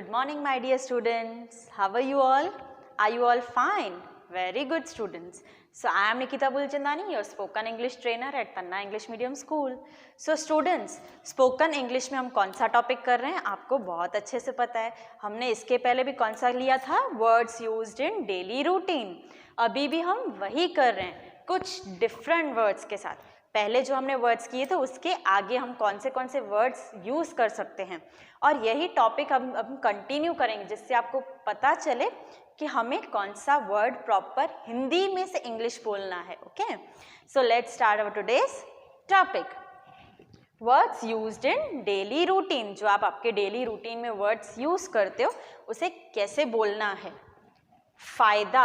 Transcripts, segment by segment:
Good morning, my dear students. How are you all? Are you all fine? Very good, students. So, I am Nikita Bulchandani, your spoken English trainer at Tanna English Medium School. So, students, spoken English में हम कौन सा topic कर रहे हैं आपको बहुत अच्छे से पता है. हमने इसके पहले भी कौन सा लिया था? Words used in daily routine. अभी भी हम वही कर रहे हैं, कुछ डिफरेंट वर्ड्स के साथ. पहले जो हमने वर्ड्स किए थे उसके आगे हम कौन से वर्ड्स यूज़ कर सकते हैं, और यही टॉपिक हम कंटिन्यू करेंगे जिससे आपको पता चले कि हमें कौन सा वर्ड प्रॉपर हिंदी में से इंग्लिश बोलना है. Okay, so let's start our today's topic. Words used in daily routine. जो आप आपके डेली रूटीन में वर्ड्स यूज़ करते हो उसे कैसे बोलना है. फ़ायदा.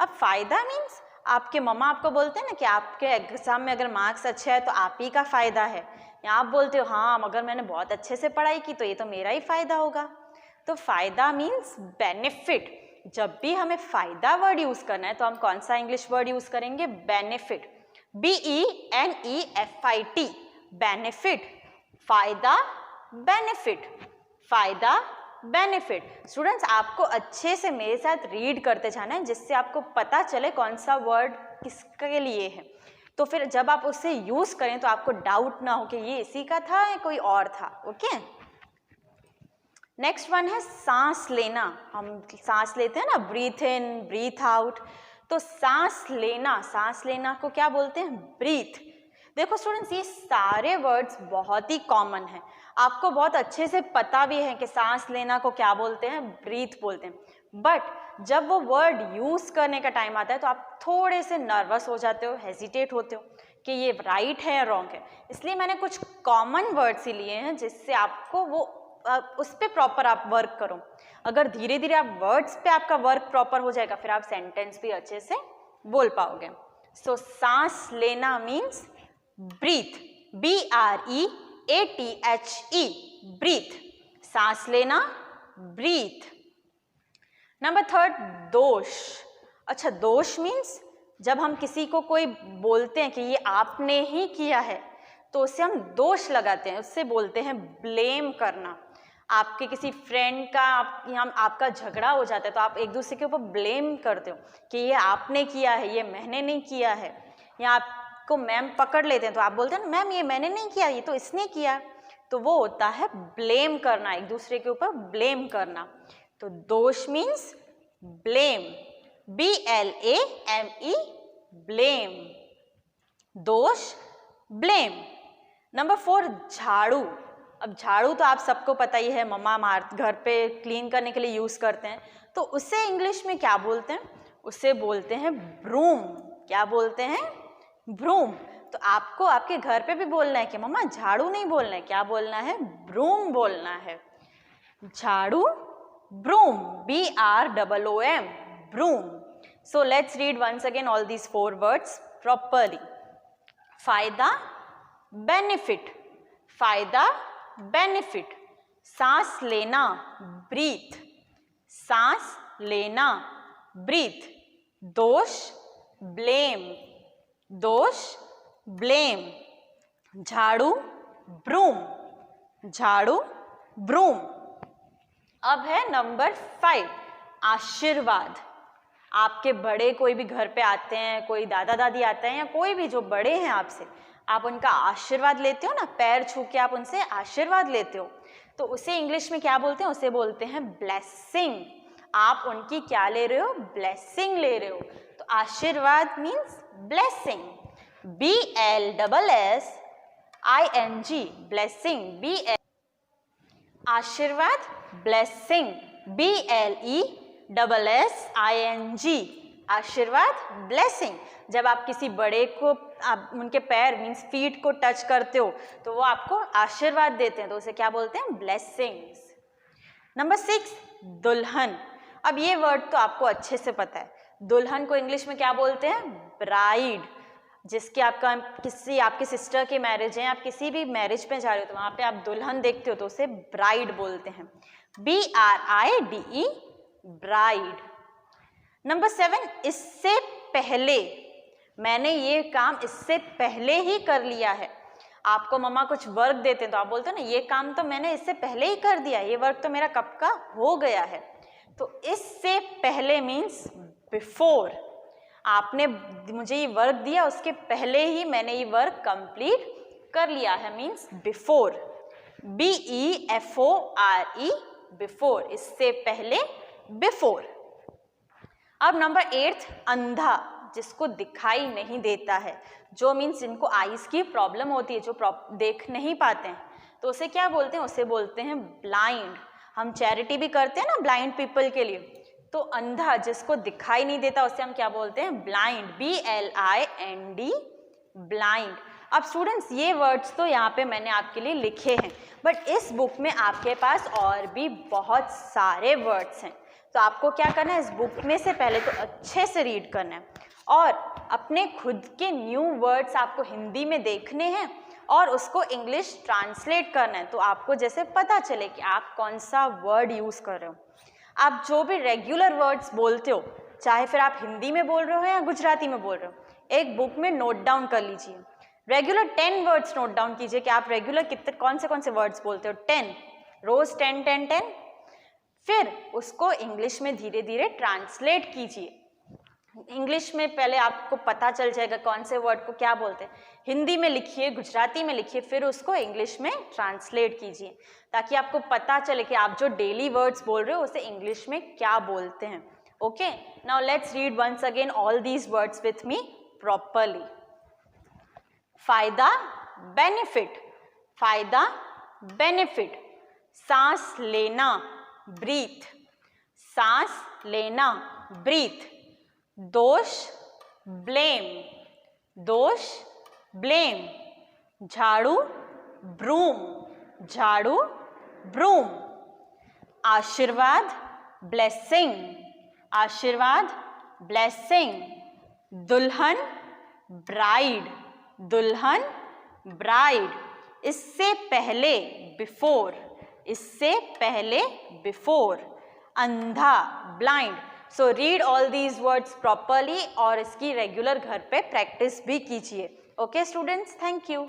अब फ़ायदा मीन्स आपके मम्मा आपको बोलते हैं ना कि आपके एग्ज़ाम में अगर मार्क्स अच्छे हैं तो आप ही का फ़ायदा है, या आप बोलते हो हाँ अगर मैंने बहुत अच्छे से पढ़ाई की तो ये तो मेरा ही फ़ायदा होगा. तो फ़ायदा मीन्स बेनिफिट. जब भी हमें फ़ायदा वर्ड यूज़ करना है तो हम कौन सा इंग्लिश वर्ड यूज़ करेंगे? बेनिफिट. BENEFIT. बेनिफिट. फ़ायदा, बेनिफिट. फ़ायदा, बेनिफिट. स्टूडेंट्स, आपको अच्छे से मेरे साथ रीड करते जाना है जिससे आपको पता चले कौन सा वर्ड किसके लिए है. तो फिर जब आप उसे यूज़ करें तो आपको डाउट ना हो कि ये इसी का था या कोई और था. ओके, नेक्स्ट वन है सांस लेना. हम सांस लेते हैं ना, ब्रीथ इन ब्रीथ आउट. तो सांस लेना को क्या बोलते हैं? ब्रीथ. देखो स्टूडेंट्स, ये सारे वर्ड्स बहुत ही कॉमन हैं, आपको बहुत अच्छे से पता भी है कि सांस लेना को क्या बोलते हैं? ब्रीथ बोलते हैं. बट जब वो वर्ड यूज़ करने का टाइम आता है तो आप थोड़े से नर्वस हो जाते हो, हेजिटेट होते हो कि ये राइट है या रॉन्ग है. इसलिए मैंने कुछ कॉमन वर्ड्स ही लिए हैं जिससे आपको वो उस पर प्रॉपर आप वर्क करो. अगर धीरे धीरे आप वर्ड्स पे आपका वर्क प्रॉपर हो जाएगा फिर आप सेंटेंस भी अच्छे से बोल पाओगे. सो सांस लेना मीन्स ब्रीथ. BREATHE. ब्रीथ. सांस लेना, ब्रीथ. नंबर थर्ड, दोष. अच्छा, दोष मीन्स जब हम किसी को कोई बोलते हैं कि ये आपने ही किया है तो उससे हम दोष लगाते हैं, उससे बोलते हैं ब्लेम करना. आपके किसी फ्रेंड का आपका झगड़ा हो जाता है तो आप एक दूसरे के ऊपर ब्लेम करते हो कि ये आपने किया है, ये मैंने नहीं किया है. या आपको मैम पकड़ लेते हैं तो आप बोलते हैं मैम ये मैंने नहीं किया, ये तो इसने किया. तो वो होता है ब्लेम करना, एक दूसरे के ऊपर ब्लेम करना. तो दोष मीन्स ब्लेम. BLAME. ब्लेम. दोष, ब्लेम. नंबर 4, झाड़ू. अब झाड़ू तो आप सबको पता ही है, मम्मा घर पे क्लीन करने के लिए यूज़ करते हैं. तो उसे इंग्लिश में क्या बोलते हैं? उसे बोलते हैं ब्रूम. क्या बोलते हैं? ब्रूम. तो आपको आपके घर पे भी बोलना है कि मम्मा झाड़ू नहीं बोलना है, क्या बोलना है? ब्रूम बोलना है. झाड़ू, broom. BROOM. Broom. So let's read once again all these 4 words properly. फ़ायदा, बेनिफिट. फ़ायदा, बेनिफिट. सांस लेना, ब्रीथ. सांस लेना, ब्रीथ. दोष, ब्लेम. दोष, ब्लेम. झाड़ू, ब्रूम. झाड़ू, ब्रूम. अब है नंबर 5, आशीर्वाद. आपके बड़े कोई भी घर पे आते हैं, कोई दादा दादी आते हैं या कोई भी जो बड़े हैं आपसे, आप उनका आशीर्वाद लेते हो ना, पैर छू के आप उनसे आशीर्वाद लेते हो. तो उसे इंग्लिश में क्या बोलते हैं? उसे बोलते हैं ब्लेसिंग. आप उनकी क्या ले रहे हो? ब्लेसिंग ले रहे हो. तो आशीर्वाद मीन्स ब्लेसिंग. BLSSING. ब्लेसिंग. आशीर्वाद, ब्लेसिंग. BLESSING. आशीर्वाद, ब्लेसिंग. जब आप किसी बड़े को आप उनके पैर मीन्स फीट को टच करते हो तो वो आपको आशीर्वाद देते हैं, तो उसे क्या बोलते हैं? ब्लेसिंग्स. नंबर 6, दुल्हन. अब ये वर्ड तो आपको अच्छे से पता है. दुल्हन को इंग्लिश में क्या बोलते हैं? ब्राइड. जिसके आपकी सिस्टर की मैरिज है, आप किसी भी मैरिज पे जा रहे हो तो वहाँ पे आप दुल्हन देखते हो तो उसे ब्राइड बोलते हैं. BRIDE. ब्राइड. नंबर 7, इससे पहले. मैंने ये काम इससे पहले ही कर लिया है. आपको मम्मा कुछ वर्क देते हैं तो आप बोलते हो ना ये काम तो मैंने इससे पहले ही कर दिया, ये वर्क तो मेरा कब का हो गया है। तो इससे पहले मीन्स बिफोर, आपने मुझे ये वर्क दिया उसके पहले ही मैंने ये वर्क कंप्लीट कर लिया है, मीन्स बिफोर, BEFORE, बिफोर, इससे पहले बिफोर। अब नंबर 8, अंधा, जिसको दिखाई नहीं देता है, जो मीन्स जिनको आईज की प्रॉब्लम होती है, जो देख नहीं पाते हैं, तो उसे क्या बोलते हैं? उसे बोलते हैं ब्लाइंड। हम चैरिटी भी करते हैं ना ब्लाइंड पीपल के लिए, तो अंधा जिसको दिखाई नहीं देता उसे हम क्या बोलते हैं? Blind, BLIND, blind. अब स्टूडेंट्स ये वर्ड्स तो यहाँ पे मैंने आपके लिए लिखे हैं, बट इस बुक में आपके पास और भी बहुत सारे वर्ड्स हैं, तो आपको क्या करना है? इस बुक में से पहले तो अच्छे से रीड करना है और अपने खुद के न्यू वर्ड्स आपको हिंदी में देखने हैं और उसको इंग्लिश ट्रांसलेट करना है, तो आपको जैसे पता चले कि आप कौन सा वर्ड यूज़ कर रहे हो। आप जो भी रेगुलर वर्ड्स बोलते हो, चाहे फिर आप हिंदी में बोल रहे हो या गुजराती में बोल रहे हो, एक बुक में नोट डाउन कर लीजिए। रेगुलर 10 वर्ड्स नोट डाउन कीजिए कि आप रेगुलर कितने कौन से वर्ड्स बोलते हो, 10, रोज 10 10 10। फिर उसको इंग्लिश में धीरे धीरे ट्रांसलेट कीजिए। इंग्लिश में पहले आपको पता चल जाएगा कौन से वर्ड को क्या बोलते हैं, हिंदी में लिखिए, गुजराती में लिखिए, फिर उसको इंग्लिश में ट्रांसलेट कीजिए, ताकि आपको पता चले कि आप जो डेली वर्ड्स बोल रहे हो उसे इंग्लिश में क्या बोलते हैं। Okay, now let's read once again all these words with me properly. फायदा, बेनिफिट, फायदा, बेनिफिट, सांस लेना, ब्रीथ, सांस लेना, ब्रीथ। दोष, ब्लेम, दोष, ब्लेम। झाड़ू, ब्रूम, झाड़ू, ब्रूम। आशीर्वाद, ब्लेसिंग, आशीर्वाद, ब्लेसिंग। दुल्हन, ब्राइड, दुल्हन, ब्राइड। इससे पहले, बिफोर, इससे पहले, बिफोर। अंधा, blind. So read all these words properly और इसकी रेगुलर घर पे प्रैक्टिस भी कीजिए। Okay students, thank you.